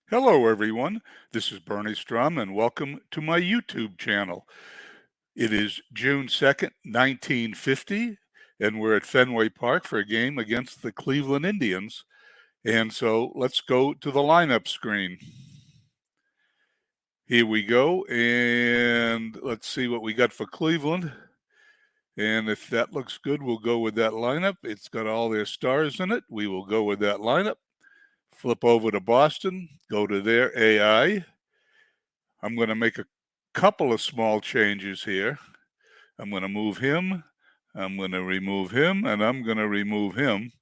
Hello, everyone. This is Bernie Strum, and welcome to my YouTube channel. It is June 2nd, 1950, and we're at Fenway Park for a game against the Cleveland Indians. And so let's go to the lineup screen. Here we go, and let's see what we got for Cleveland. And if that looks good, we'll go with that lineup. It's got all their stars in it. We will go with that lineup. Flip over to Boston, go to their AI. I'm going to make a couple of small changes here. I'm going to move him. I'm going to remove him, and I'm going to remove him.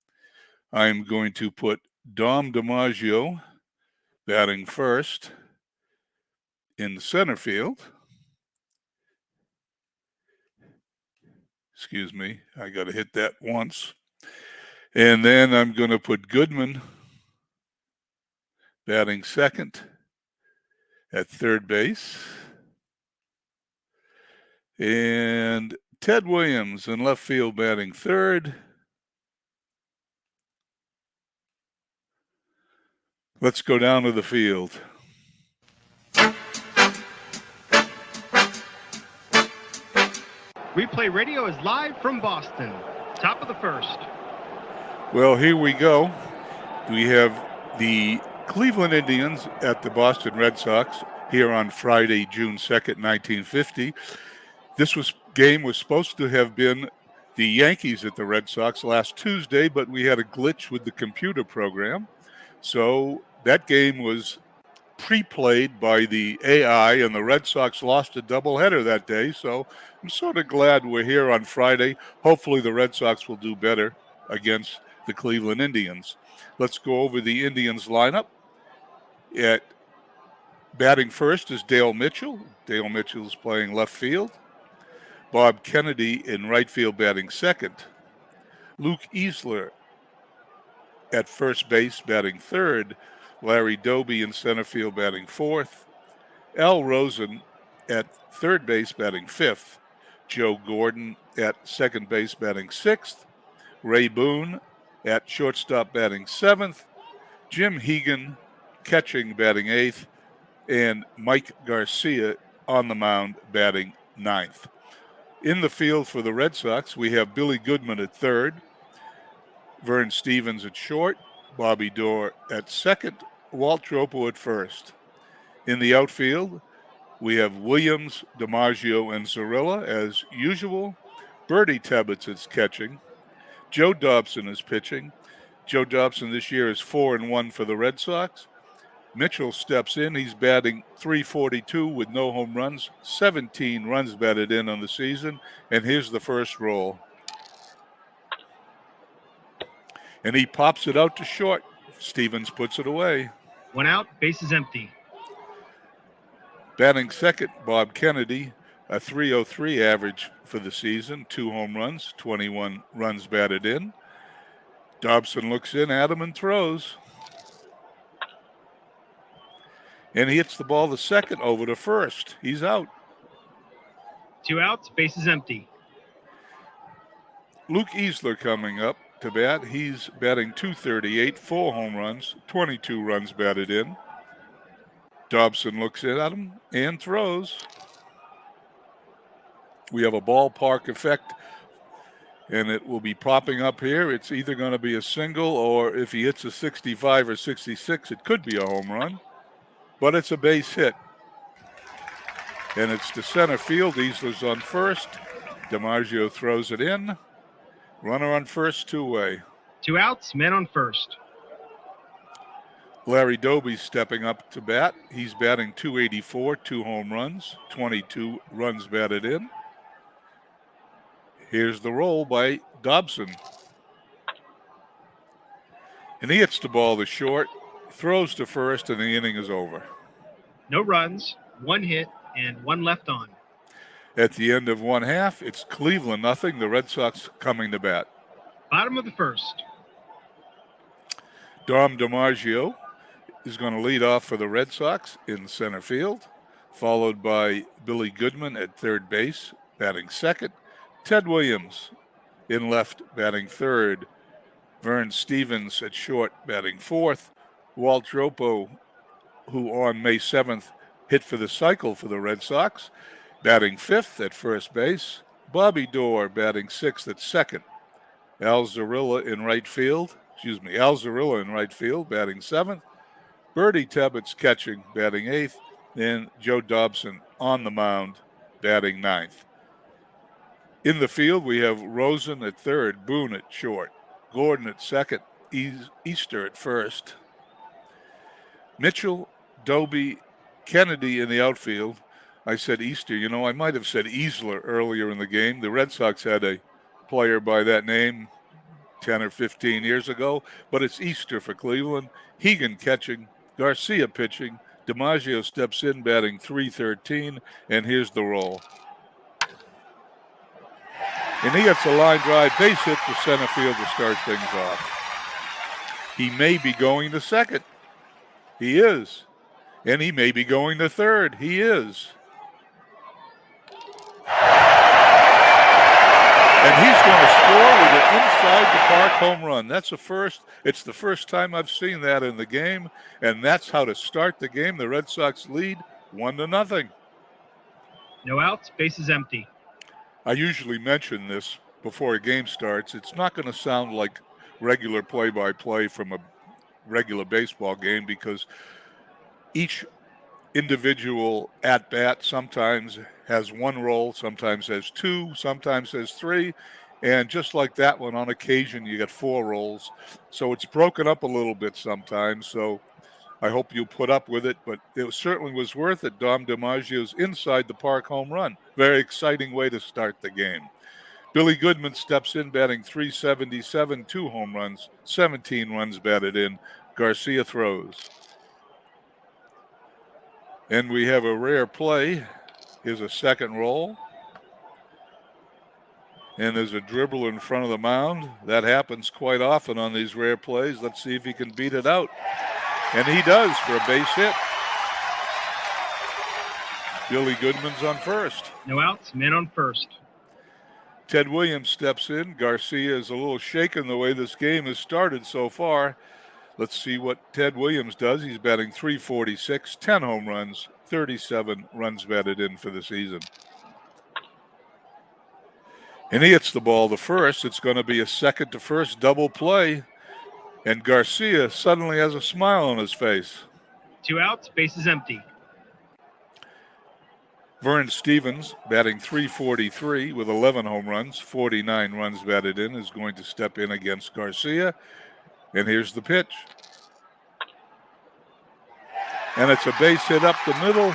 I'm going to put Dom DiMaggio batting first in the center field. Excuse me, I got to hit that once. And then I'm going to put Goodman batting second at third base. And Ted Williams in left field batting third. Let's go down to the field. Replay Radio is live from Boston. Top of the first. Well, here we go. We have the Cleveland Indians at the Boston Red Sox here on Friday, June 2nd, 1950. This game was supposed to have been the Yankees at the Red Sox last Tuesday, but we had a glitch with the computer program. So that game was pre-played by the AI, and the Red Sox lost a doubleheader that day. So I'm sort of glad we're here on Friday. Hopefully the Red Sox will do better against the Cleveland Indians. Let's go over the Indians lineup. At batting first is Dale Mitchell. Dale Mitchell is playing left field. Bob Kennedy in right field batting second. Luke Easler at first base batting third. Larry Doby in center field batting fourth. Al Rosen at third base batting fifth. Joe Gordon at second base batting sixth. Ray Boone at shortstop batting seventh. Jim Hegan catching batting eighth. And Mike Garcia on the mound batting ninth. In the field for the Red Sox, we have Billy Goodman at third. Vern Stevens at short. Bobby Doerr at second. Walt Dropo at first. In the outfield, we have Williams, DiMaggio, and Zarilla as usual. Bertie Tebbetts is catching. Joe Dobson is pitching. Joe Dobson this year is 4-1 for the Red Sox. Mitchell steps in. He's batting .342 with no home runs, 17 runs batted in on the season. And here's the first roll. And he pops it out to short. Stevens puts it away. One out, bases empty. Batting second, Bob Kennedy, a .303 average for the season, 2 home runs, 21 runs batted in. Dobson looks in at him and throws. And he hits the ball to second over to first. He's out. 2 outs, bases empty. Luke Easler coming up to bat. He's batting .238, 4 home runs, 22 runs batted in. Dobson looks in at him and throws. We have a ballpark effect, and it will be popping up here. It's either going to be a single, or if he hits a 65 or 66, it could be a home run. But it's a base hit. And it's to center field. Easler's on first. DiMaggio throws it in. Runner on first, 2-away. 2 outs, men on first. Larry Doby's stepping up to bat. He's batting .284, 2 home runs, 22 runs batted in. Here's the roll by Dobson. And he hits the ball to short, throws to first, and the inning is over. No runs, 1 hit, and 1 left on. At the end of one half, it's Cleveland nothing, the Red Sox coming to bat. Bottom of the first. Dom DiMaggio is going to lead off for the Red Sox in center field, followed by Billy Goodman at third base, batting second. Ted Williams in left, batting third. Vern Stevens at short, batting fourth. Walt Dropo who on May 7th hit for the cycle for the Red Sox, batting 5th at first base. Bobby Doerr batting 6th at second. Al Zarilla in right field, batting 7th. Bertie Tebbets catching, batting 8th. And Joe Dobson on the mound, batting 9th. In the field, we have Rosen at third, Boone at short, Gordon at second, Easter at first. Mitchell, Doby, Kennedy in the outfield. I said Easter. I might have said Easler earlier in the game. The Red Sox had a player by that name 10 or 15 years ago, but it's Easter for Cleveland. Hegan catching, Garcia pitching. DiMaggio steps in, batting .313, and here's the roll. And he gets a line drive base hit to center field to start things off. He may be going to second. He is. And he may be going to third. He is. And he's going to score with an inside-the-park home run. That's a first. It's the first time I've seen that in the game, and that's how to start the game. The Red Sox lead 1-0. No outs, bases empty. I usually mention this before a game starts. It's not going to sound like regular play-by-play from a regular baseball game because each individual at-bat sometimes has one roll, sometimes has two, sometimes has three, and just like that one, on occasion you get four rolls. So it's broken up a little bit sometimes, so I hope you put up with it, but it certainly was worth it. Dom DiMaggio's inside-the-park home run. Very exciting way to start the game. Billy Goodman steps in, batting .377, 2 home runs, 17 runs batted in. Garcia throws. And we have a rare play. Here's a second roll. And there's a dribble in front of the mound. That happens quite often on these rare plays. Let's see if he can beat it out. And he does for a base hit. Billy Goodman's on first. No outs, men on first. Ted Williams steps in. Garcia is a little shaken the way this game has started so far. Let's see what Ted Williams does. He's batting .346, 10 home runs, 37 runs batted in for the season. And he hits the ball to first. It's going to be a second to first double play. And Garcia suddenly has a smile on his face. 2 outs, bases empty. Vern Stevens, batting .343 with 11 home runs, 49 runs batted in, is going to step in against Garcia. And here's the pitch. And it's a base hit up the middle.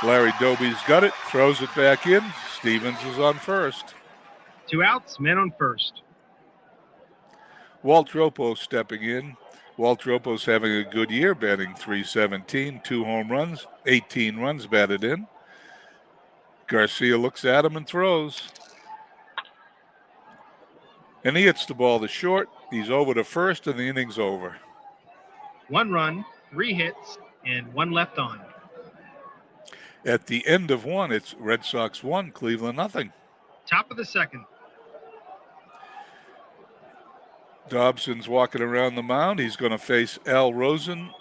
Larry Doby's got it, throws it back in. Stevens is on first. 2 outs, men on first. Walt Dropo stepping in. Walt Dropo's having a good year, batting .317, 2 home runs, 18 runs batted in. Garcia looks at him and throws. And he hits the ball to short. He's over to first, and the inning's over. 1 run, 3 hits, and 1 left on. At the end of one, it's Red Sox 1, Cleveland nothing. Top of the second. Dobson's walking around the mound. He's going to face Al Rosen,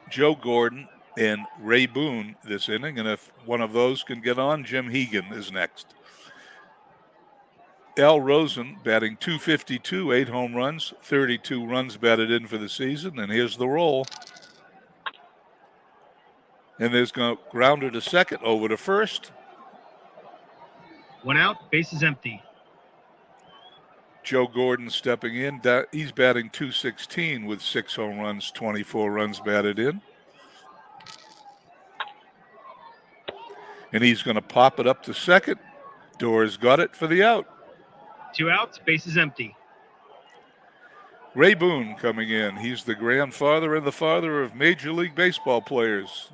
Joe Gordon, and Ray Boone this inning. And if one of those can get on, Jim Hegan is next. Al Rosen batting .252, 8 home runs, 32 runs batted in for the season. And here's the roll. And there's going to grounder to second, over to first. 1 out, bases empty. Joe Gordon stepping in. He's batting .216 with 6 home runs, 24 runs batted in. And he's going to pop it up to second. Doerr's got it for the out. 2 outs, bases empty. Ray Boone coming in. He's the grandfather and the father of Major League Baseball players.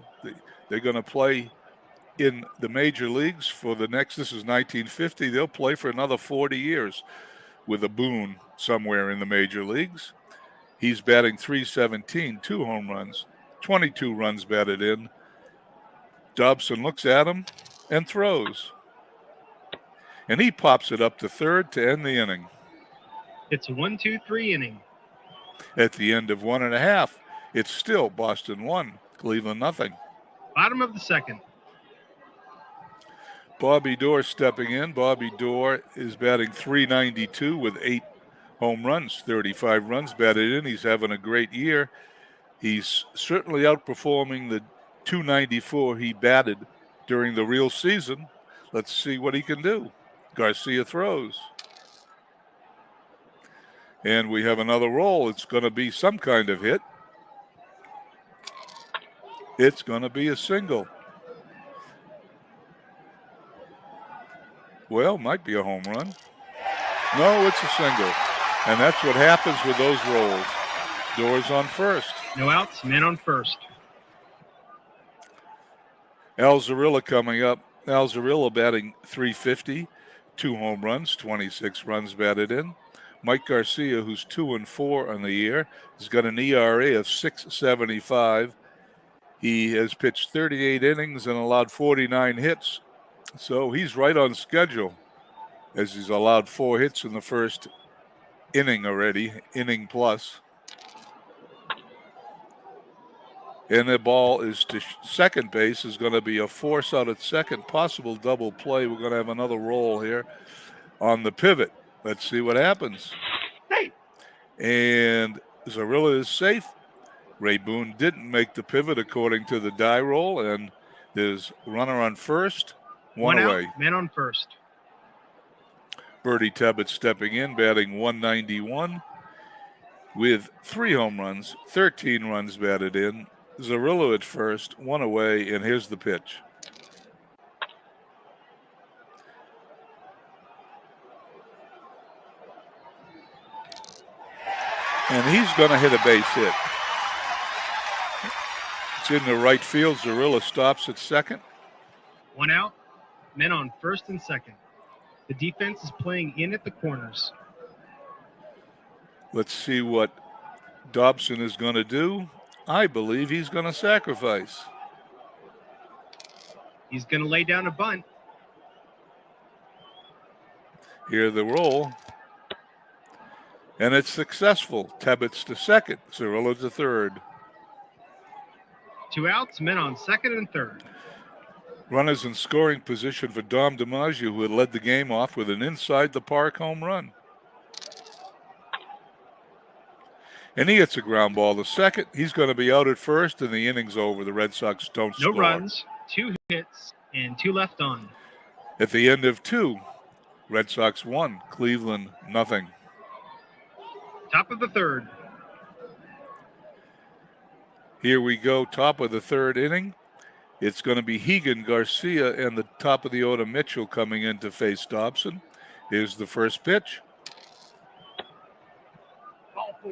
They're going to play in the major leagues for the next, this is 1950, they'll play for another 40 years with a Boone somewhere in the major leagues. He's batting .317, 2 home runs, 22 runs batted in. Dobson looks at him and throws. And he pops it up to third to end the inning. It's a 1-2-3 inning. At the end of 1.5, it's still Boston 1, Cleveland nothing. Bottom of the second. Bobby Doerr stepping in. Bobby Doerr is batting .392 with 8 home runs, 35 runs batted in. He's having a great year. He's certainly outperforming the .294 he batted during the real season. Let's see what he can do. Garcia throws. And we have another roll. It's going to be some kind of hit. It's going to be a single. Well, might be a home run. No, it's a single. And that's what happens with those rolls. Doerr's on first. No outs, men on first. Alzarilla coming up. Alzarilla batting .350, 2 home runs, 26 runs batted in. Mike Garcia, who's 2-4 on the year, has got an ERA of .675. He has pitched 38 innings and allowed 49 hits. So he's right on schedule, as he's allowed 4 hits in the first inning already, inning plus. And the ball is to second base. Is going to be a force out at second, possible double play. We're going to have another roll here on the pivot. Let's see what happens. Hey. And Zarilla is safe. Ray Boone didn't make the pivot according to the die roll, and there's runner on first, one away. Out, men on first. Bertie Tebbett stepping in, batting .191 with 3 home runs, 13 runs batted in. Zarrillo at first, 1 away, and here's the pitch. And he's going to hit a base hit. It's in the right field. Zarrillo stops at second. 1 out, men on first and second. The defense is playing in at the corners. Let's see what Dobson is going to do. I believe he's going to sacrifice. He's going to lay down a bunt. Here the roll. And it's successful. Tebbett's to second. Zarrillo to third. 2 outs, men on second and third. Runners in scoring position for Dom DiMaggio, who had led the game off with an inside-the-park home run. And he hits a ground ball to second. He's going to be out at first, and the inning's over. The Red Sox don't score. No runs, 2 hits, and 2 left on. At the end of 2, Red Sox 1, Cleveland nothing. Top of the third. Here we go, top of the third inning. It's going to be Hegan, Garcia, and the top of the order Mitchell coming in to face Dobson. Here's the first pitch. Ball 4.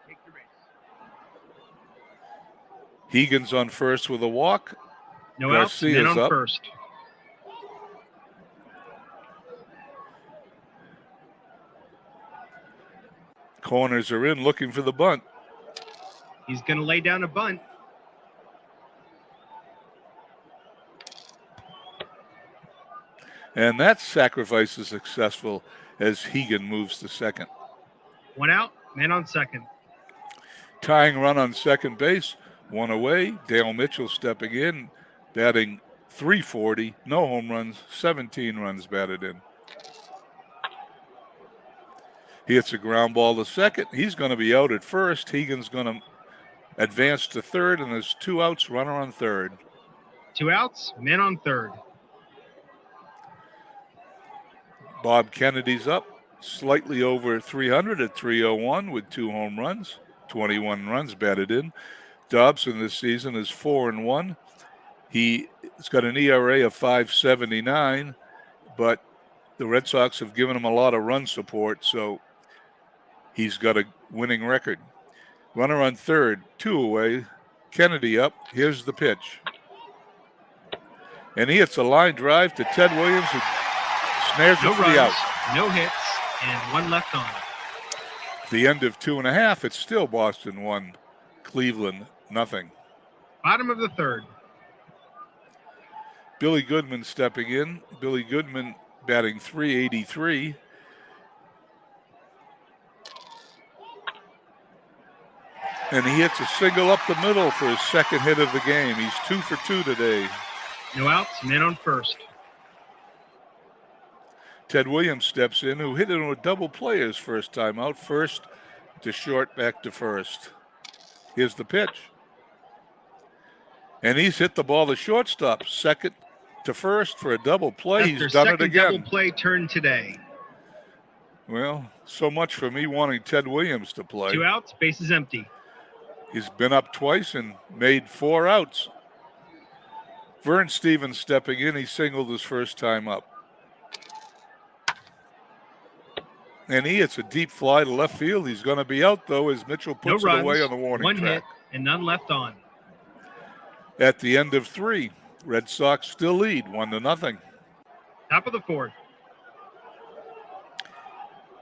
Take the race. Hegan's on first with a walk. No Garcia's outs, men on up. first. Corners are in, looking for the bunt. He's going to lay down a bunt. And that sacrifice is successful as Hegan moves to second. 1 out, men on second. Tying run on second base, 1 away. Dale Mitchell stepping in, batting .340, no home runs, 17 runs batted in. He hits a ground ball to second. He's going to be out at first. Hegan's going to advance to third, and there's 2 outs, runner on third. 2 outs, men on third. Bob Kennedy's up, slightly over 300 at 301 with 2 home runs, 21 runs batted in. Dobson this season is 4-1. He's got an ERA of 5.79, but the Red Sox have given him a lot of run support, so he's got a winning record. Runner on third, 2 away. Kennedy up. Here's the pitch. And he hits a line drive to Ted Williams, who snares it for the out. No hits, and 1 left on. At the end of 2.5, it's still Boston 1, Cleveland nothing. Bottom of the third. Billy Goodman stepping in. Billy Goodman batting And he hits a single up the middle for his second hit of the game. He's 2 for 2 today. No outs, men on first. Ted Williams steps in, who hit it on a double play his first time out. First to short, back to first. Here's the pitch. And he's hit the ball to shortstop. Second to first for a double play. That's He's their done it second again. double play turn today. Well, so much for me wanting Ted Williams to play. 2 outs, bases empty. He's been up twice and made 4 outs. Vern Stevens stepping in. He singled his first time up. And he hits a deep fly to left field. He's going to be out, though, as Mitchell puts No it runs, away on the warning 1 track. hit, and none left on. At the end of 3, Red Sox still lead 1-0. Top of the fourth.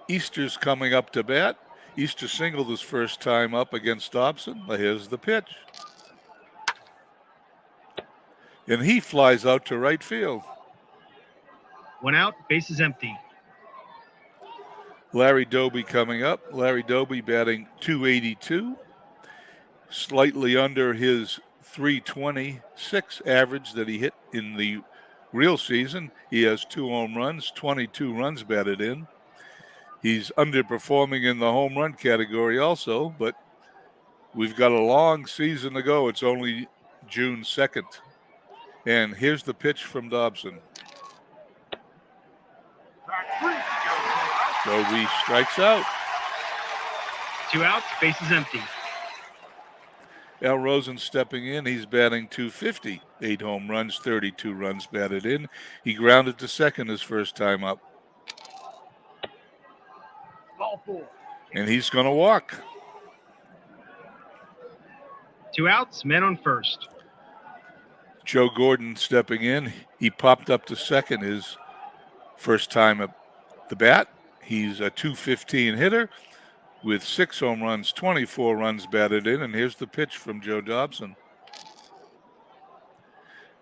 Easter's coming up to bat. Easter singled his first time up against Dobson. Here's the pitch. And he flies out to right field. 1 out, bases empty. Larry Doby coming up. Larry Doby batting .282, slightly under his .326 average that he hit in the real season. He has 2 home runs, 22 runs batted in. He's underperforming in the home run category also, but we've got a long season to go. It's only June 2nd. And here's the pitch from Dobson. Doby strikes out. 2 outs, bases empty. Al Rosen stepping in. He's batting .250. 8 home runs, 32 runs batted in. He grounded to second his first time up. Ball 4. And he's going to walk. 2 outs, men on first. Joe Gordon stepping in. He popped up to second his first time at the bat. He's a .215 hitter with 6 home runs, 24 runs batted in. And here's the pitch from Joe Dobson.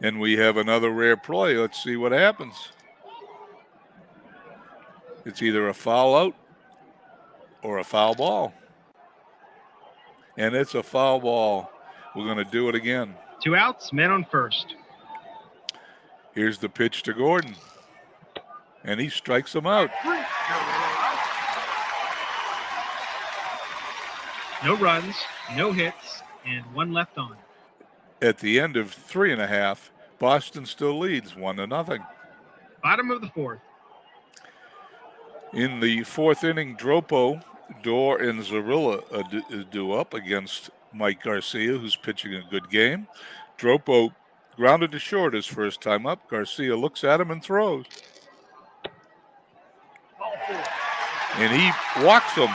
And we have another rare play. Let's see what happens. It's either a foul out or a foul ball. And it's a foul ball. We're going to do it again. 2 outs, men on first. Here's the pitch to Gordon. And he strikes him out. No runs, no hits, and 1 left on. At the end of 3.5, Boston still leads 1-0. Bottom of the fourth. In the 4th inning, Dropo, Dorr, and Zarilla is due up against Mike Garcia, who's pitching a good game. Dropo grounded to short his first time up. Garcia looks at him and throws. And he walks him.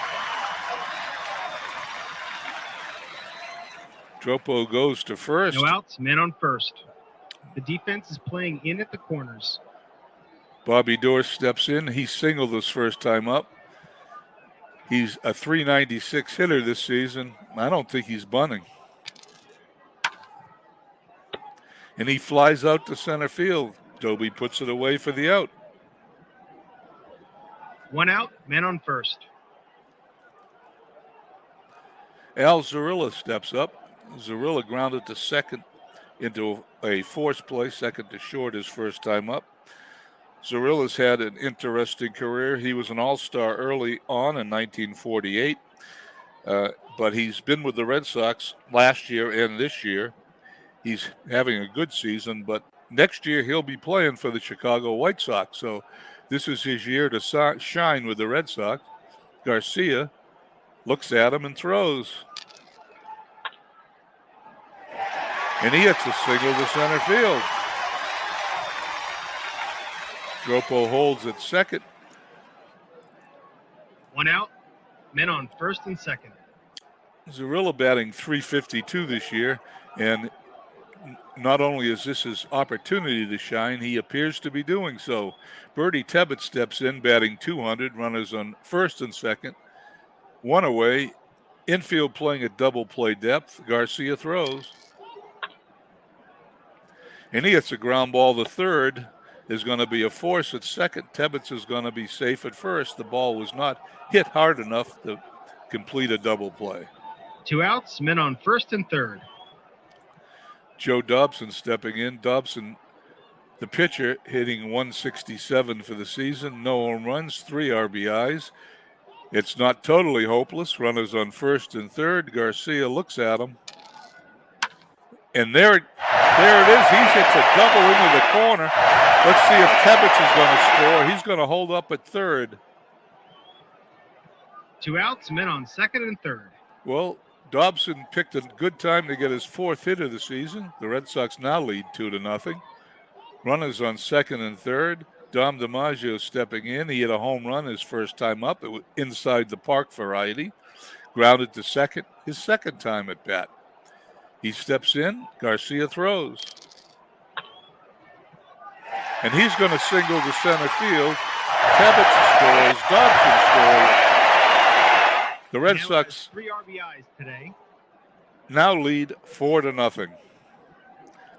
Dropo goes to first. No outs, men on first. The defense is playing in at the corners. Bobby Dorr steps in. He singled his first time up. He's a .396 hitter this season. I don't think he's bunting. And he flies out to center field. Doby puts it away for the out. 1 out, men on first. Al Zarilla steps up. Zarilla grounded to second into a forced play, second to short his first time up. Zarilla's had an interesting career. He was an all-star early on in 1948, but he's been with the Red Sox last year and this year. He's having a good season, but next year he'll be playing for the Chicago White Sox. So this is his year to shine with the Red Sox. Garcia looks at him and throws. And he hits a single to center field. Dropo holds at second. 1 out, men on first and second. Zarilla batting .352 this year, and not only is this his opportunity to shine, he appears to be doing so. Bertie Tebbett steps in, batting .200, runners on first and second. 1 away, infield playing at double play depth. Garcia throws. And he hits a ground ball to third. Is going to be a force at second. Tebbets is going to be safe at first. The ball was not hit hard enough to complete a double play. 2 outs, men on first and third. Joe Dobson stepping in. Dobson, the pitcher, hitting 167 for the season. No home runs, 3 RBIs. It's not totally hopeless. Runners on first and third. Garcia looks at him. And there it is. He hits a double into the corner. Let's see if Tebbets is going to score. He's going to hold up at third. 2 outs, men on second and third. Well, Dobson picked a good time to get his 4th hit of the season. The Red Sox now lead 2-0. Runners on second and third. Dom DiMaggio stepping in. He hit a home run his first time up. It was inside the park variety. Grounded to second, his second time at bat. He steps in. Garcia throws. And he's going to single to center field. Tebbets scores. Dobson scores. The Red Sox 3 RBIs today. now lead 4-0.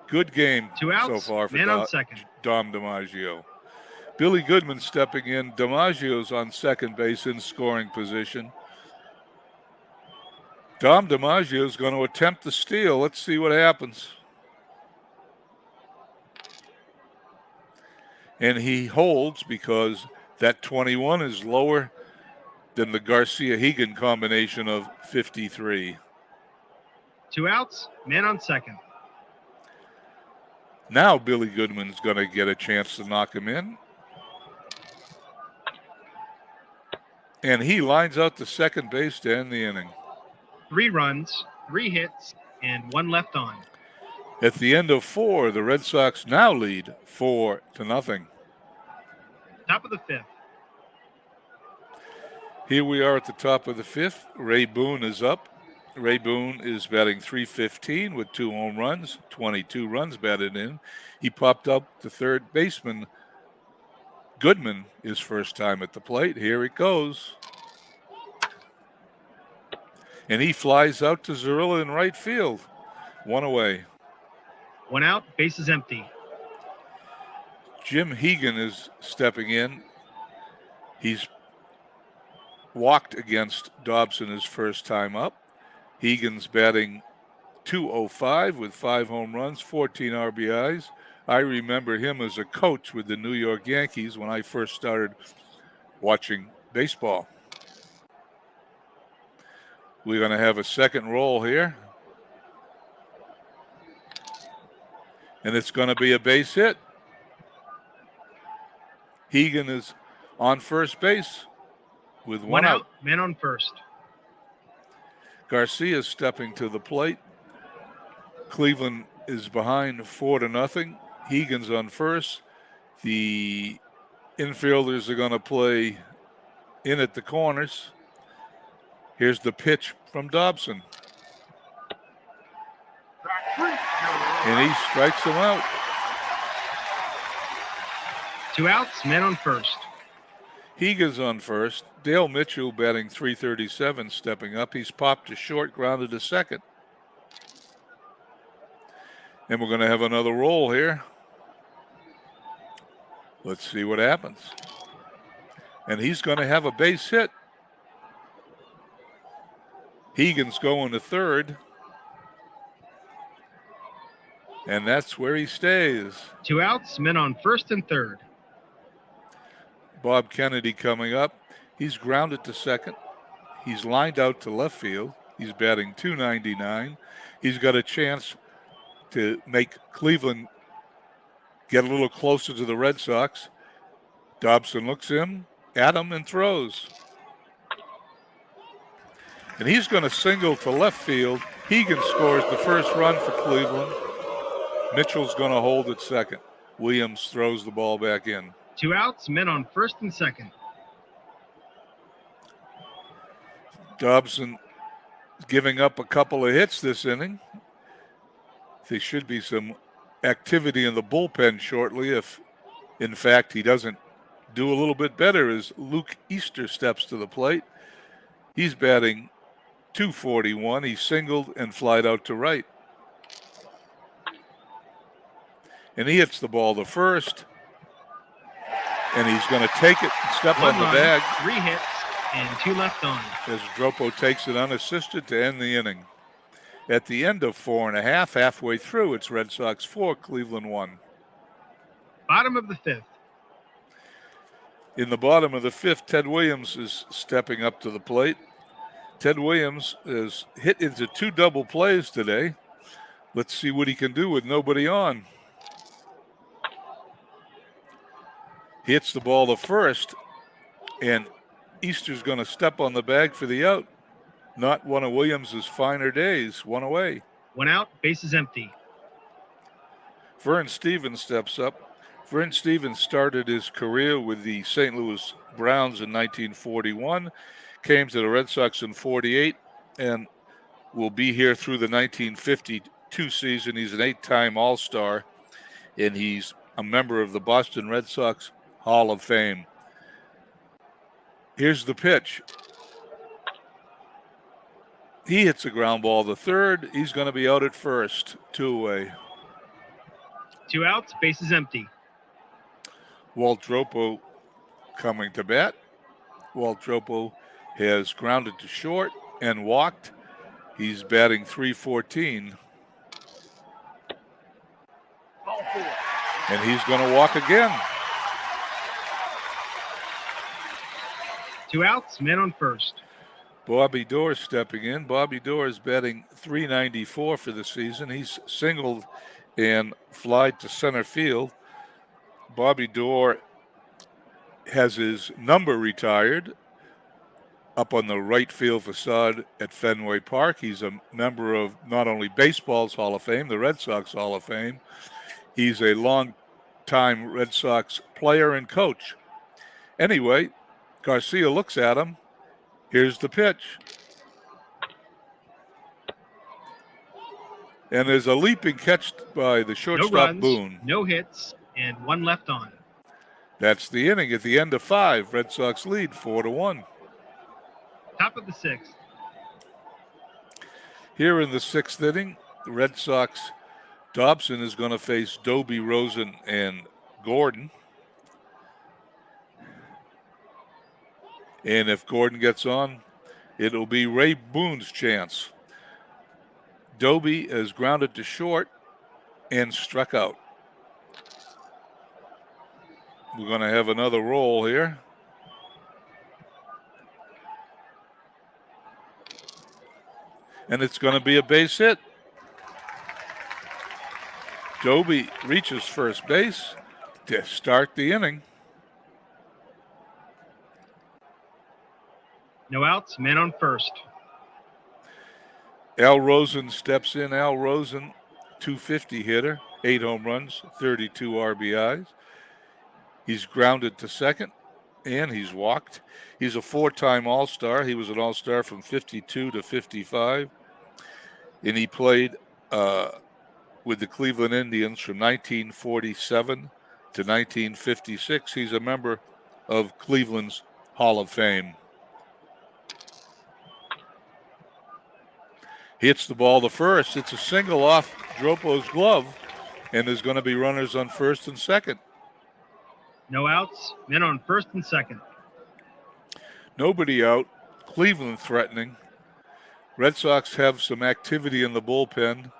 Good game 2 outs, so far for man on second. Dom DiMaggio. Billy Goodman stepping in. DiMaggio's on second base in scoring position. Dom DiMaggio is going to attempt the steal. Let's see what happens. And he holds because that 21 is lower than the Garcia-Hegan combination of 53. 2 outs, man on second. Now Billy Goodman's going to get a chance to knock him in. And he lines out to second base to end the inning. 3 runs, 3 hits, and 1 left on. At the end of 4, the Red Sox now lead 4-0. Top of the 5th. Here we are at the top of the 5th. Ray Boone is up. Ray Boone is batting .315 with 2 home runs, 22 runs batted in. He popped up the third baseman, Goodman, his first time at the plate. Here it goes. And he flies out to Zarilla in right field. 1 away. 1 out, base is empty. Jim Hegan is stepping in. He's walked against Dobson his first time up. Hegan's batting .205 with 5 home runs, 14 RBIs. I remember him as a coach with the New York Yankees when I first started watching baseball. We're going to have a second roll here. And it's going to be a base hit. Hegan is on first base with 1 out. Man on first. Garcia is stepping to the plate. Cleveland is behind 4-0. Hegan's on first. The infielders are going to play in at the corners. Here's the pitch from Dobson. And he strikes him out. 2 outs, men on first. Hegan's on first. Dale Mitchell batting .337, stepping up. He's popped to short, grounded to second. And we're going to have another roll here. Let's see what happens. And he's going to have a base hit. Hegan's going to third. And that's where he stays. 2 outs, men on first and third. Bob Kennedy coming up. He's grounded to second. He's lined out to left field. He's batting .299. He's got a chance to make Cleveland get a little closer to the Red Sox. Dobson looks at him and throws. And he's going to single to left field. Hegan scores the first run for Cleveland. Mitchell's going to hold at second. Williams throws the ball back in. 2 outs, men on first and second. Dobson giving up a couple of hits this inning. There should be some activity in the bullpen shortly if, in fact, he doesn't do a little bit better as Luke Easter steps to the plate. He's batting .241. He singled and flied out to right. And he hits the ball to first. And he's going to take it and step on the bag. 3 hits, and 2 left on. As Dropo takes it unassisted to end the inning. At the end of 4.5, halfway through, it's Red Sox 4, Cleveland 1. Bottom of the 5th. In the bottom of the 5th, Ted Williams is stepping up to the plate. Ted Williams is hit into 2 double plays today. Let's see what he can do with nobody on. He hits the ball to first, and Easter's going to step on the bag for the out. Not one of Williams' finer days. 1 away. 1 out, bases empty. Vern Stevens steps up. Vern Stevens started his career with the St. Louis Browns in 1941, came to the Red Sox in 48, and will be here through the 1952 season. He's an 8-time All-Star, and he's a member of the Boston Red Sox Hall of Fame. Here's the pitch. He hits a ground ball to third. He's going to be out at first. 2 away. 2 outs, bases empty. Walt Dropo coming to bat. Walt Dropo has grounded to short and walked. He's batting .314. And he's going to walk again. 2 outs, men on first. Bobby Doerr stepping in. Bobby Doerr is batting .394 for the season. He's singled and flied to center field. Bobby Doerr has his number retired up on the right field facade at Fenway Park. He's a member of not only baseball's Hall of Fame, the Red Sox Hall of Fame. He's a long-time Red Sox player and coach. Anyway, Garcia looks at him. Here's the pitch. And there's a leaping catch by the shortstop, No runs, Boone. no hits, and 1 left on. That's the inning. At the end of 5, Red Sox lead 4-1. Top of the 6th. Here in the 6th inning, the Red Sox, Dobson is going to face Doby, Rosen, and Gordon. And if Gordon gets on, it'll be Ray Boone's chance. Doby is grounded to short and struck out. We're going to have another roll here. And it's going to be a base hit. Doby reaches first base to start the inning. No outs, men on first. Al Rosen steps in. Al Rosen, .250 hitter, 8 home runs, 32 RBIs. He's grounded to second, and he's walked. He's a 4-time All-Star. He was an All-Star from 52 to 55, and he played with the Cleveland Indians from 1947 to 1956. He's a member of Cleveland's Hall of Fame. Hits the ball to first. It's a single off Dropo's glove, and there's going to be runners on first and second. No outs, men on first and second. Nobody out. Cleveland threatening. Red Sox have some activity in the bullpen.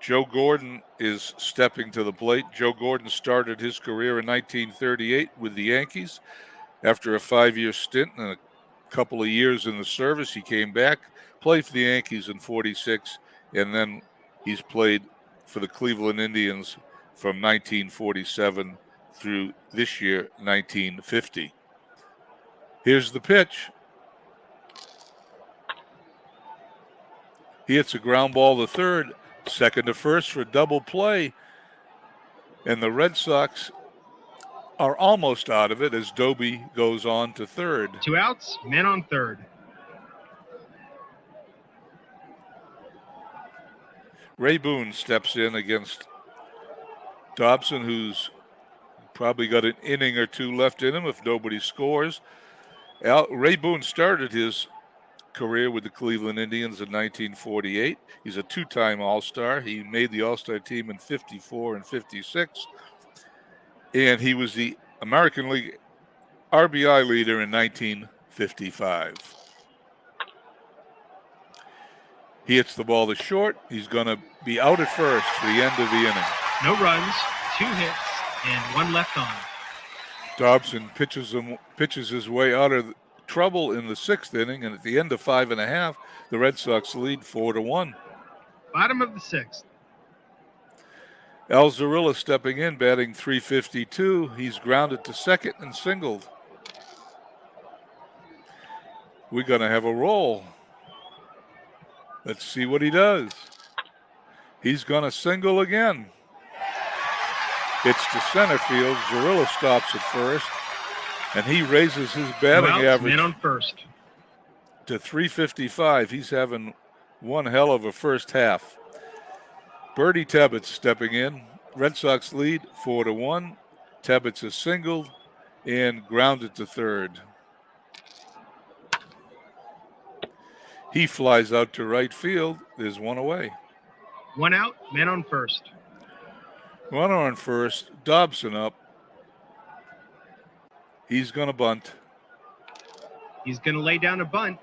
Joe Gordon is stepping to the plate. Joe Gordon started his career in 1938 with the Yankees. After a 5-year stint and a couple of years in the service, he came back, played for the Yankees in 46, and then he's played for the Cleveland Indians from 1947 through this year, 1950. Here's the pitch. He hits a ground ball to third, second to first for a double play, and the Red Sox are almost out of it as Doby goes on to third. 2 outs, men on third. Ray Boone steps in against Dobson, who's probably got an inning or two left in him if nobody scores. Ray Boone started his career with the Cleveland Indians in 1948. He's a 2-time All-Star. He made the All-Star team in 54 and 56. And he was the American League RBI leader in 19 55. He hits the ball to short. He's going to be out at first for the end of the inning. No runs, 2 hits, and 1 left on. Dobson pitches his way out of trouble in the 6th inning, and at the end of 5 1/2, the Red Sox lead 4-1. Bottom of the 6th. Al Zarilla stepping in, batting .352. He's grounded to second and singled. We're going to have a roll. Let's see what he does. He's going to single again. It's to center field. Zarilla stops at first, and he raises his batting average man on first to .355. He's having one hell of a first half. Bertie Tebbets stepping in. Red Sox lead 4-1. Tebbets is singled and grounded to third. He flies out to right field. There's one away. 1 out, man on first. Runner on first. Dobson up. He's going to bunt. He's going to lay down a bunt.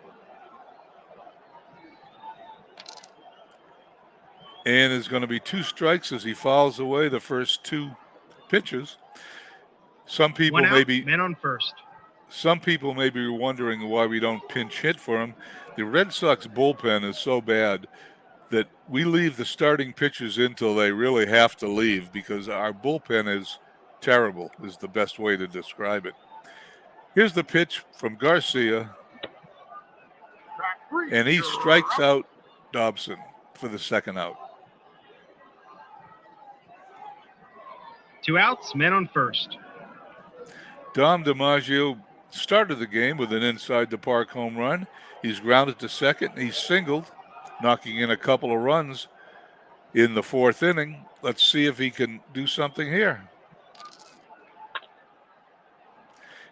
And there's going to be 2 strikes as he fouls away the first 2 pitches. Some people 1 out, may be man on first. Some people may be wondering why we don't pinch hit for him. The Red Sox bullpen is so bad that we leave the starting pitchers in till they really have to leave because our bullpen is terrible, is the best way to describe it. Here's the pitch from Garcia, and he strikes out Dobson for the second out. 2 outs, man on first. Dom DiMaggio started the game with an inside the park home run. He's grounded to second. He's singled, knocking in a couple of runs in the 4th inning. Let's see if he can do something here.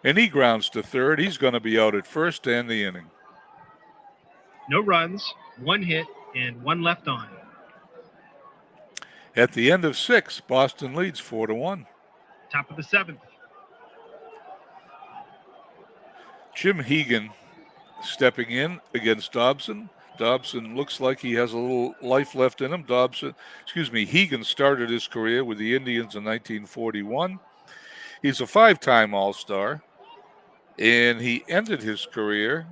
And he grounds to third. He's going to be out at first and the inning. No runs, 1 hit, and 1 left on. At the end of 6, Boston leads 4-1. Top of the 7th. Jim Hegan stepping in against Dobson. Dobson looks like he has a little life left in him. Hegan started his career with the Indians in 1941. He's a 5-time All-Star, and he ended his career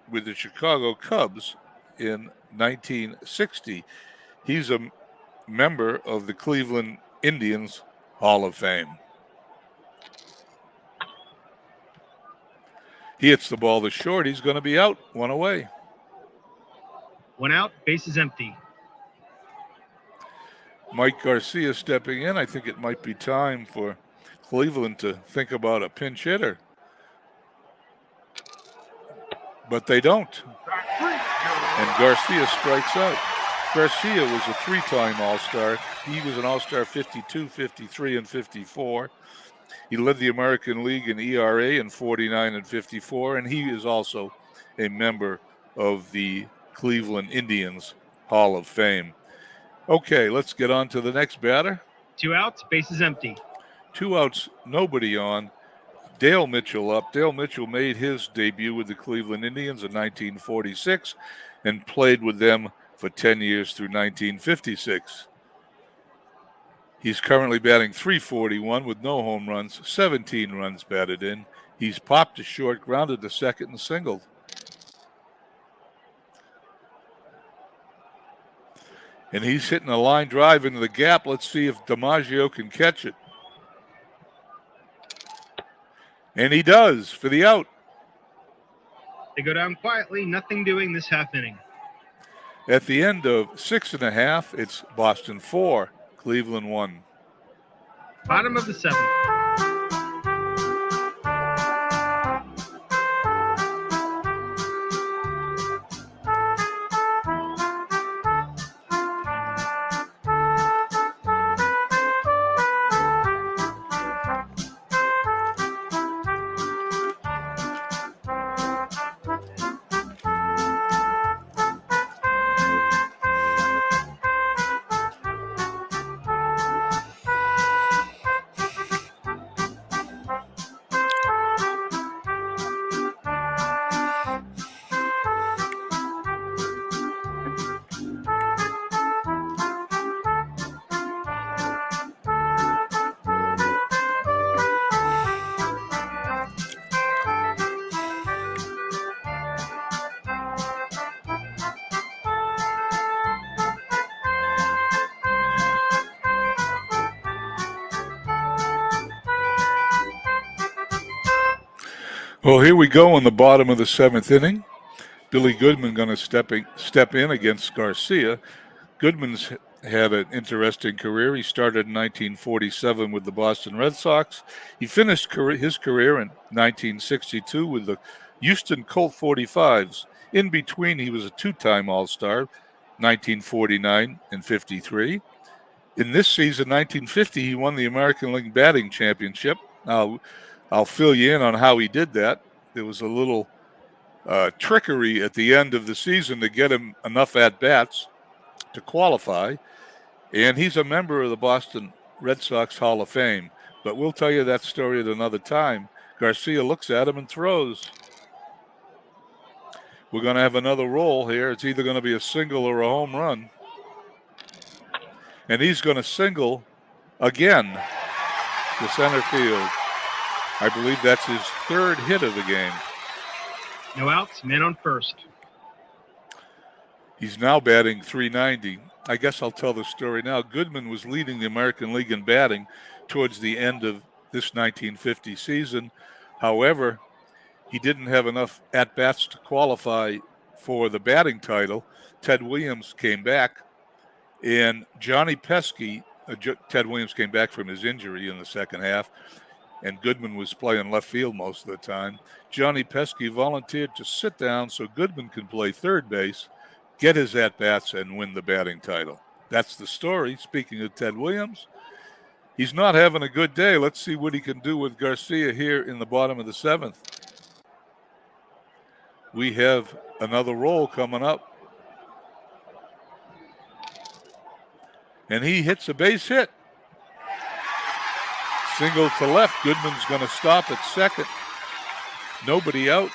with the Chicago Cubs in 1960. He's a member of the Cleveland Indians Hall of Fame. He hits the ball to short. He's going to be out, 1 away. 1 out, base is empty. Mike Garcia stepping in. I think it might be time for Cleveland to think about a pinch hitter. But they don't. And Garcia strikes out. Garcia was a 3-time All-Star. He was an All-Star 52, 53, and 54. He led the American League in ERA in 49 and 54, and he is also a member of the Cleveland Indians Hall of Fame. Okay, let's get on to the next batter. 2 outs, base is empty. 2 outs, nobody on. Dale Mitchell up. Dale Mitchell made his debut with the Cleveland Indians in 1946 and played with them for 10 years through 1956. He's currently batting .341 with no home runs, 17 runs batted in. He's popped to short, grounded to second, and singled. And he's hitting a line drive into the gap. Let's see if DiMaggio can catch it. And he does for the out. They go down quietly, nothing doing this half inning. At the end of 6 1/2, it's Boston 4, Cleveland 1. Bottom of the 7th. Well, here we go in the bottom of the 7th inning. Billy Goodman going to step in against Garcia. Goodman's had an interesting career. He started in 1947 with the Boston Red Sox. He finished his career in 1962 with the Houston Colt 45s. In between, he was a two-time All-Star, 1949 and 53. In this season, 1950, he won the American League Batting Championship. Now, I'll fill you in on how he did that. There was a little trickery at the end of the season to get him enough at-bats to qualify, and he's a member of the Boston Red Sox Hall of Fame. But we'll tell you that story at another time. Garcia looks at him and throws. We're going to have another roll here. It's either going to be a single or a home run. And he's going to single again to center field. I believe that's his third hit of the game. No outs, men on first. He's now batting .390. I guess I'll tell the story now. Goodman was leading the American League in batting towards the end of this 1950 season. However, he didn't have enough at-bats to qualify for the batting title. Ted Williams came back, and Johnny Pesky, Ted Williams came back from his injury in the second half, and Goodman was playing left field most of the time. Johnny Pesky volunteered to sit down so Goodman could play third base, get his at-bats, and win the batting title. That's the story. Speaking of Ted Williams, he's not having a good day. Let's see what he can do with Garcia here in the bottom of the 7th. We have another roll coming up. And he hits a base hit. Single to left. Goodman's going to stop at second. Nobody out.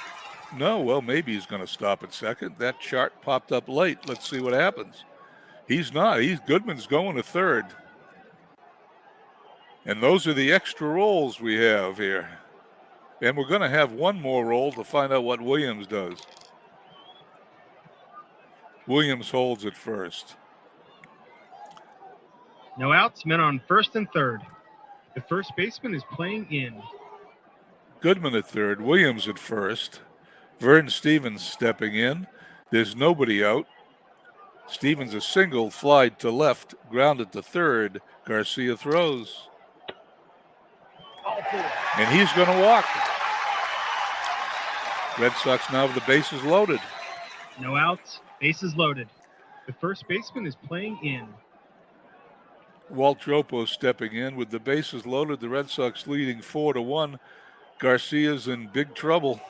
No, well, maybe he's going to stop at second. That chart popped up late. Let's see what happens. He's not. Goodman's going to third. And those are the extra rolls we have here. And we're going to have one more roll to find out what Williams does. Williams holds at first. No outs, men on first and third. The first baseman is playing in. Goodman at third, Williams at first. Vern Stevens stepping in. There's nobody out. Stevens a single, fly to left, grounded to third. Garcia throws. And he's going to walk. Red Sox now have the bases loaded. No outs, bases loaded. The first baseman is playing in. Walt Dropo stepping in with the bases loaded. The Red Sox leading 4-1. Garcia's in big trouble.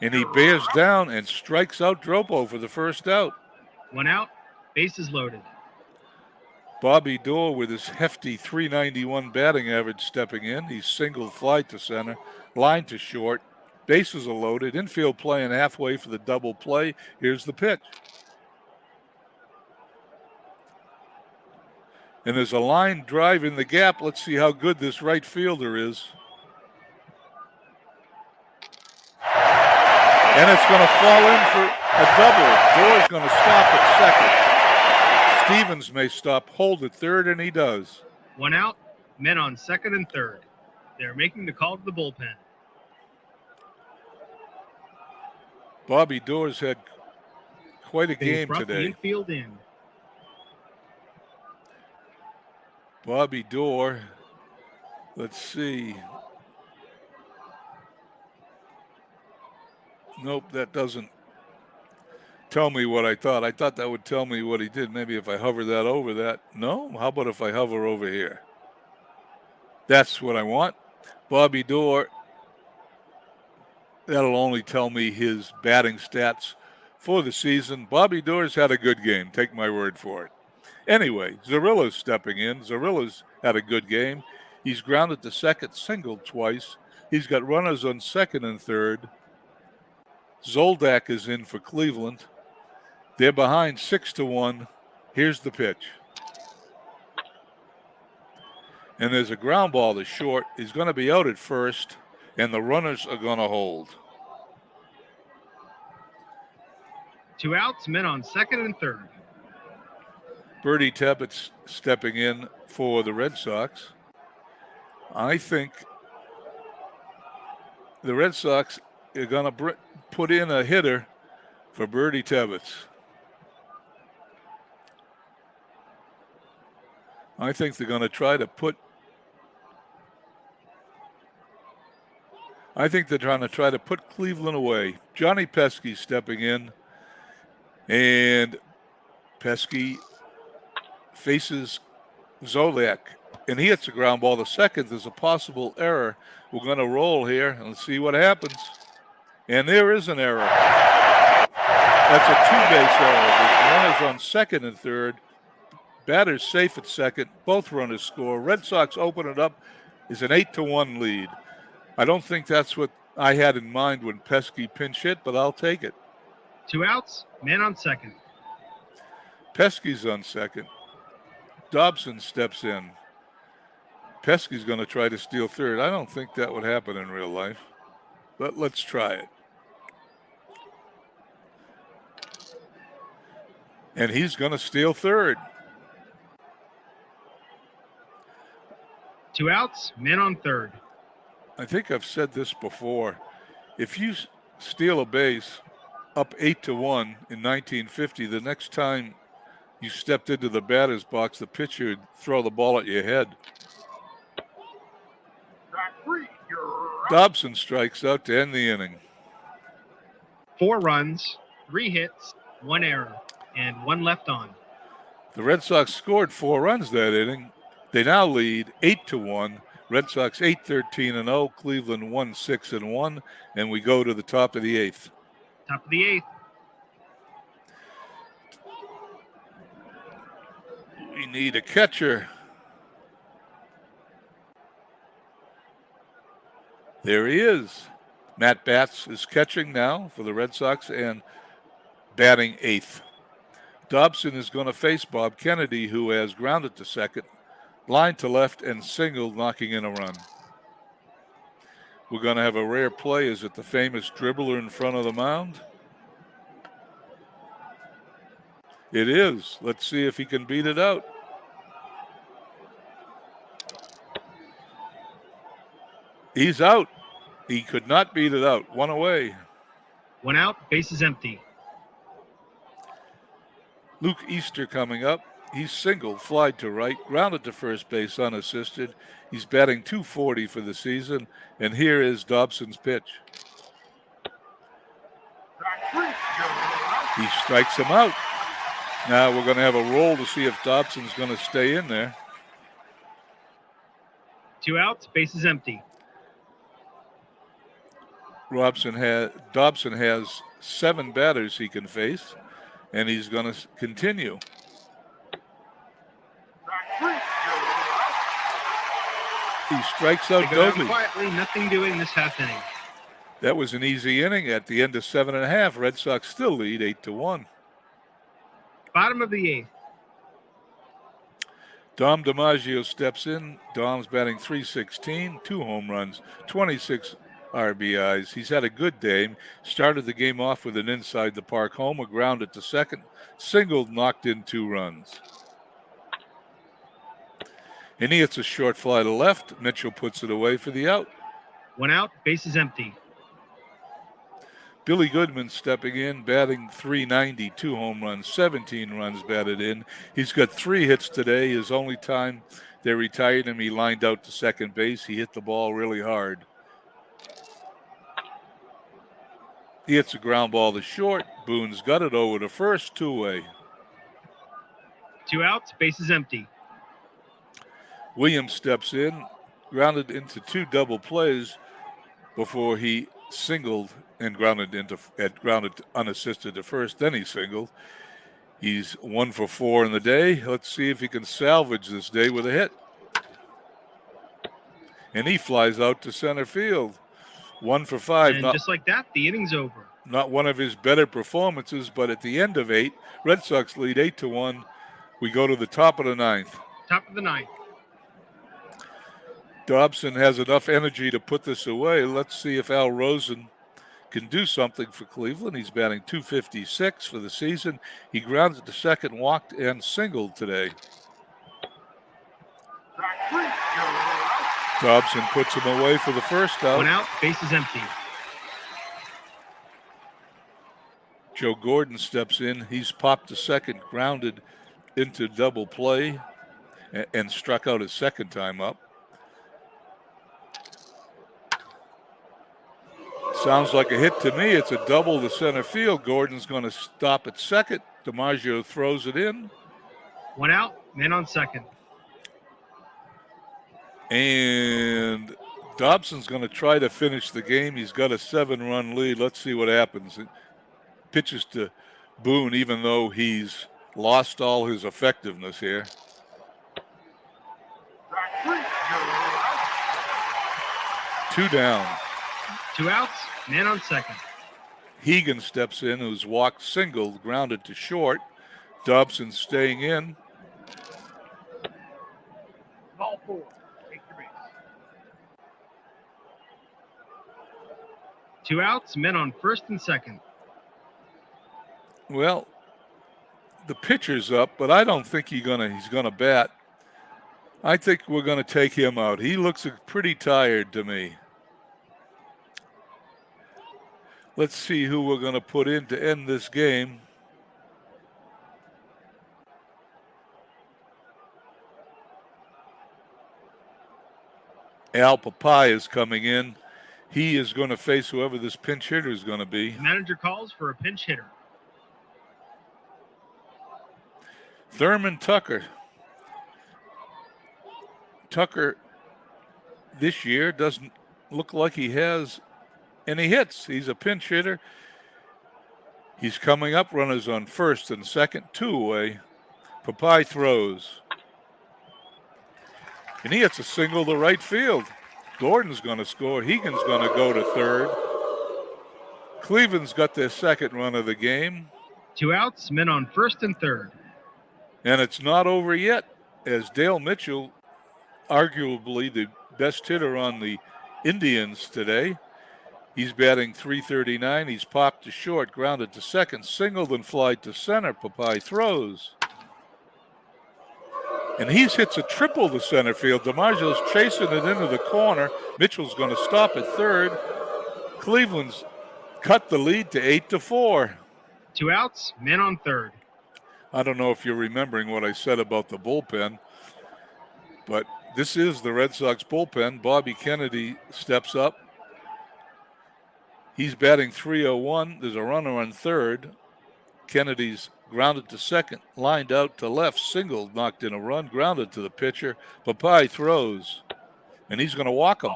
And he bears down and strikes out Dropo for the first out. One out, bases loaded. Bobby Doerr with his hefty .391 batting average stepping in. He's singled fly to center, line to short. Bases are loaded. Infield playing halfway for the double play. Here's the pitch. And there's a line drive in the gap. Let's see how good this right fielder is. And it's going to fall in for a double. Doerr's going to stop at second. Stevens may stop, hold at third, and he does. One out, men on second and third. They're making the call to the bullpen. Bobby Doerr's had quite a They game brought today. The infield in. Bobby Doerr, let's see. Nope, that doesn't tell me what I thought. I thought that would tell me what he did. Maybe if I hover that over that. No? How about if I hover over here? That's what I want. Bobby Doerr, that'll only tell me his batting stats for the season. Bobby Doerr's had a good game. Take my word for it. Anyway, Zarilla's stepping in. Zarilla's had a good game. He's grounded to second, singled twice. He's got runners on second and third. Zoldak is in for Cleveland. They're behind 6-1. Here's the pitch. And there's a ground ball to short. He's going to be out at first, and the runners are going to hold. 2 outs, men on second and third. Bertie Tebbett's stepping in for the Red Sox. I think the Red Sox are going to put in a hitter for Birdie Tebbets. I think they're going to try to put Cleveland away. Johnny Pesky stepping in, and Pesky faces Zolak, and he hits a ground ball to second. There's a possible error. We're going to roll here and see what happens. And there is an error. That's a two-base error. The runners on second and third. Batter's safe at second. Both runners score. Red Sox open it up. It's an 8-1 lead. I don't think that's what I had in mind when Pesky pinch hit, but I'll take it. 2 outs, man on second. Pesky's on second. Dobson steps in. Pesky's going to try to steal third. I don't think that would happen in real life, but let's try it. And he's going to steal third. 2 outs, man on third. I think I've said this before. If you steal a base up 8-1 in 1950, the next time you stepped into the batter's box, the pitcher would throw the ball at your head. Dobson strikes out to end the inning. 4 runs, 3 hits, 1 error, and 1 left on. The Red Sox scored 4 runs that inning. They now lead 8-1. Red Sox 8-13-0. Cleveland 1-6-1. And we go to the top of the 8th. Top of the 8th. We need a catcher. There he is. Matt Batts is catching now for the Red Sox and batting 8th. Dobson is going to face Bob Kennedy, who has grounded to second, line to left, and singled, knocking in a run. We're going to have a rare play. Is it the famous dribbler in front of the mound? It is. Let's see if he can beat it out. He's out. He could not beat it out. 1 away. 1 out, base is empty. Luke Easter coming up. He's singled, flied to right, grounded to first base unassisted. He's batting .240 for the season. And here is Dobson's pitch. He strikes him out. Now we're going to have a roll to see if Dobson's going to stay in there. 2 outs, base is empty. Dobson has 7 batters he can face, and he's going to continue. He strikes out Dudley. Quietly, nothing doing this half inning. That was an easy inning. At the end of 7.5, Red Sox still lead 8-1. Bottom of the 8th. Dom DiMaggio steps in. Dom's batting .316, 2 home runs, 26 RBIs. He's had a good day. Started the game off with an inside the park homer, grounded to second, singled, knocked in 2 runs. And he hits a short fly to left. Mitchell puts it away for the out. 1 out, base is empty. Billy Goodman stepping in, batting .390, 2 home runs, 17 runs batted in. He's got 3 hits today. His only time they retired him, he lined out to second base. He hit the ball really hard. He hits a ground ball to short. Boone's got it over to first, 2-away. 2 outs, base is empty. Williams steps in, grounded into 2 double plays before he singled and grounded unassisted to first. Then he singled. He's 1 for 4 in the day. Let's see if he can salvage this day with a hit. And he flies out to center field. 1 for 5. And just like that, the inning's over. Not one of his better performances, but at the end of 8, Red Sox lead 8-1. We go to the top of the 9th. Top of the 9th. Dobson has enough energy to put this away. Let's see if Al Rosen can do something for Cleveland. He's batting .256 for the season. He grounded to second, walked, and singled today. Dobson puts him away for the first out. One out, bases empty. Joe Gordon steps in. He's popped a second, grounded into double play, and struck out his second time up. Sounds like a hit to me. It's a double to center field. Gordon's going to stop at second. DiMaggio throws it in. One out, man on second. And Dobson's going to try to finish the game. He's got a 7-run lead. Let's see what happens. It pitches to Boone, even though he's lost all his effectiveness here. Two down. Two outs, man on second. Hegan steps in, who's walked single, grounded to short. Dobson staying in. Ball four. Take your base. Two outs, men on first and second. Well, the pitcher's up, but I don't think he's gonna bat. I think we're gonna take him out. He looks pretty tired to me. Let's see who we're gonna put in to end this game. Al Papai is coming in. He is going to face whoever this pinch hitter is going to be. The manager calls for a pinch hitter. Thurman Tucker. Tucker this year doesn't look like he has any hits. He's a pinch hitter. He's coming up, runners on first and second, 2 away. Papai throws. And he hits a single to right field. Gordon's going to score. Hegan's going to go to third. Cleveland's got their second run of the game. Two outs, men on first and third. And it's not over yet, as Dale Mitchell, arguably the best hitter on the Indians today. He's batting .339. He's popped to short, grounded to second, singled and flied to center. Papai throws. And he's hits a triple to center field. DiMaggio's chasing it into the corner. Mitchell's going to stop at third. Cleveland's cut the lead to 8-4. Two outs, men on third. I don't know if you're remembering what I said about the bullpen, but this is the Red Sox bullpen. Bobby Kennedy steps up. He's batting .301. There's a runner on third. Kennedy's grounded to second, lined out to left, singled, knocked in a run, grounded to the pitcher. Papai throws, and he's going to walk him.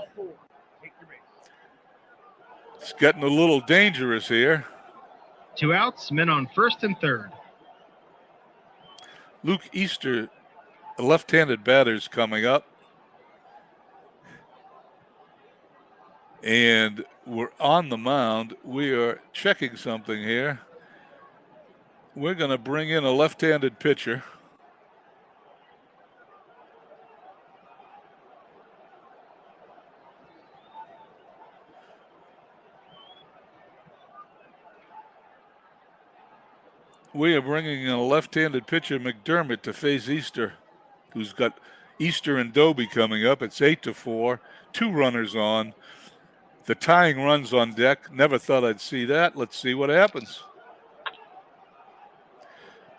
It's getting a little dangerous here. Two outs, men on first and third. Luke Easter, a left-handed batter's coming up. And we're on the mound. We are checking something here. We're going to bring in a left-handed pitcher. We are bringing in a left-handed pitcher, McDermott, to face Easter, who's got Easter and Doby coming up. It's 8-4, 2 runners on. The tying runs on deck. Never thought I'd see that. Let's see what happens.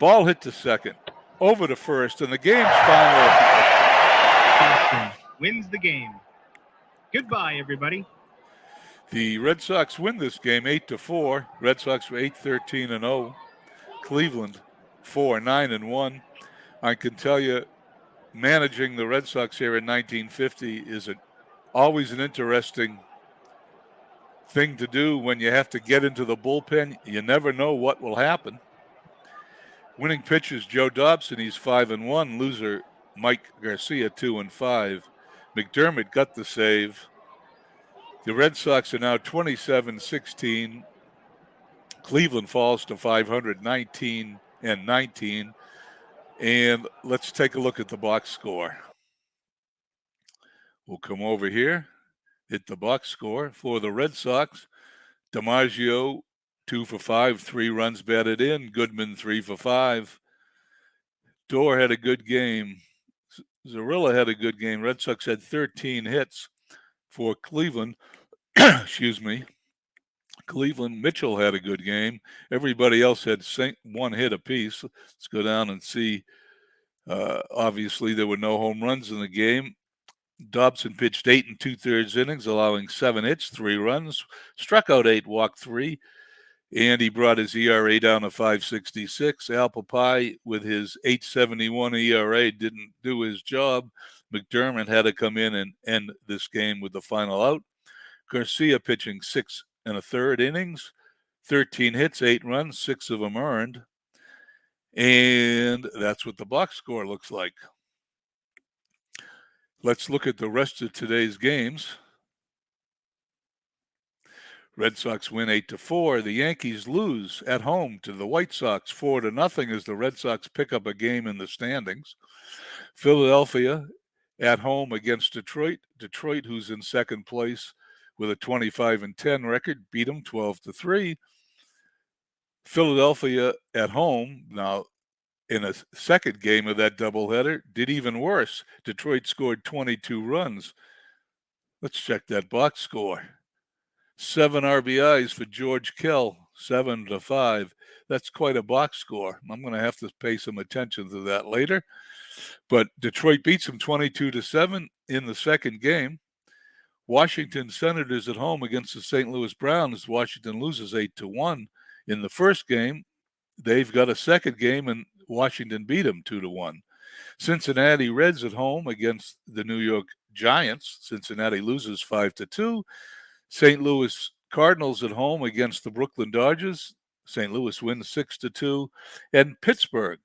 Ball hit to second, over to first, and the game's finally. Boston wins the game. Goodbye, everybody. The Red Sox win this game 8-4. Red Sox were 8-13-0. Cleveland 4-9-1. I can tell you, managing the Red Sox here in 1950 is always an interesting thing to do when you have to get into the bullpen. You never know what will happen. Winning pitchers, Joe Dobson, he's 5-1. Loser, Mike Garcia, 2-5. McDermott got the save. The Red Sox are now 27-16. Cleveland falls to 500, 19-19. And let's take a look at the box score. We'll come over here, hit the box score for the Red Sox. DiMaggio, 2 for 5, 3 runs batted in. Goodman, 3 for 5. Dorr had a good game. Zarilla had a good game. Red Sox had 13 hits for Cleveland. Excuse me. Cleveland, Mitchell had a good game. Everybody else had one hit apiece. Let's go down and see. Obviously, there were no home runs in the game. Dobson pitched 8 2/3 innings, allowing 7 hits, 3 runs, struck out 8, walked 3, and he brought his ERA down to 5.66. Apple Pie, with his 8.71 ERA, didn't do his job. McDermott had to come in and end this game with the final out. Garcia pitching 6 1/3 innings, 13 hits, 8 runs, 6 of them earned. And that's what the box score looks like. Let's look at the rest of today's games. Red Sox win 8-4. The Yankees lose at home to the White Sox 4-0 as the Red Sox pick up a game in the standings. Philadelphia at home against Detroit. Detroit, who's in second place with a 25-10 record, beat them 12-3. Philadelphia at home, now in a second game of that doubleheader, did even worse. Detroit scored 22 runs. Let's check that box score. 7 RBIs for George Kell, 7-5. That's quite a box score. I'm going to have to pay some attention to that later. But Detroit beats them 22-7 in the second game. Washington Senators at home against the St. Louis Browns. Washington loses 8-1 in the first game. They've got a second game, and Washington beat them 2-1. Cincinnati Reds at home against the New York Giants. Cincinnati loses 5-2. St. Louis Cardinals at home against the Brooklyn Dodgers. St. Louis wins 6-2. And Pittsburgh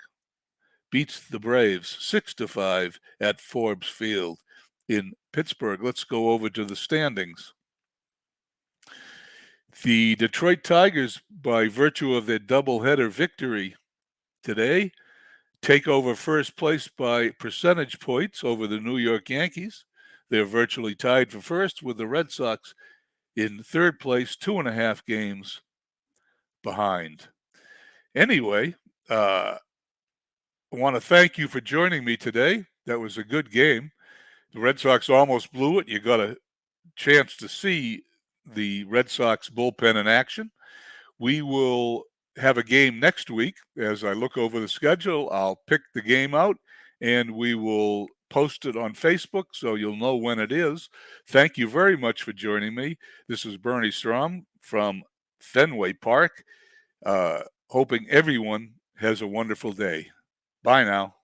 beats the Braves 6-5 at Forbes Field in Pittsburgh. Let's go over to the standings. The Detroit Tigers, by virtue of their doubleheader victory today, take over first place by percentage points over the New York Yankees. They're virtually tied for first with the Red Sox in third place, 2.5 games behind. Anyway, I want to thank you for joining me today. That was a good game. The Red Sox almost blew it. You got a chance to see the Red Sox bullpen in action. We will have a game next week. As I look over the schedule, I'll pick the game out and we will post it on Facebook so you'll know when it is. Thank you very much for joining me. This is Bernie Strom from Fenway Park. Hoping everyone has a wonderful day. Bye now.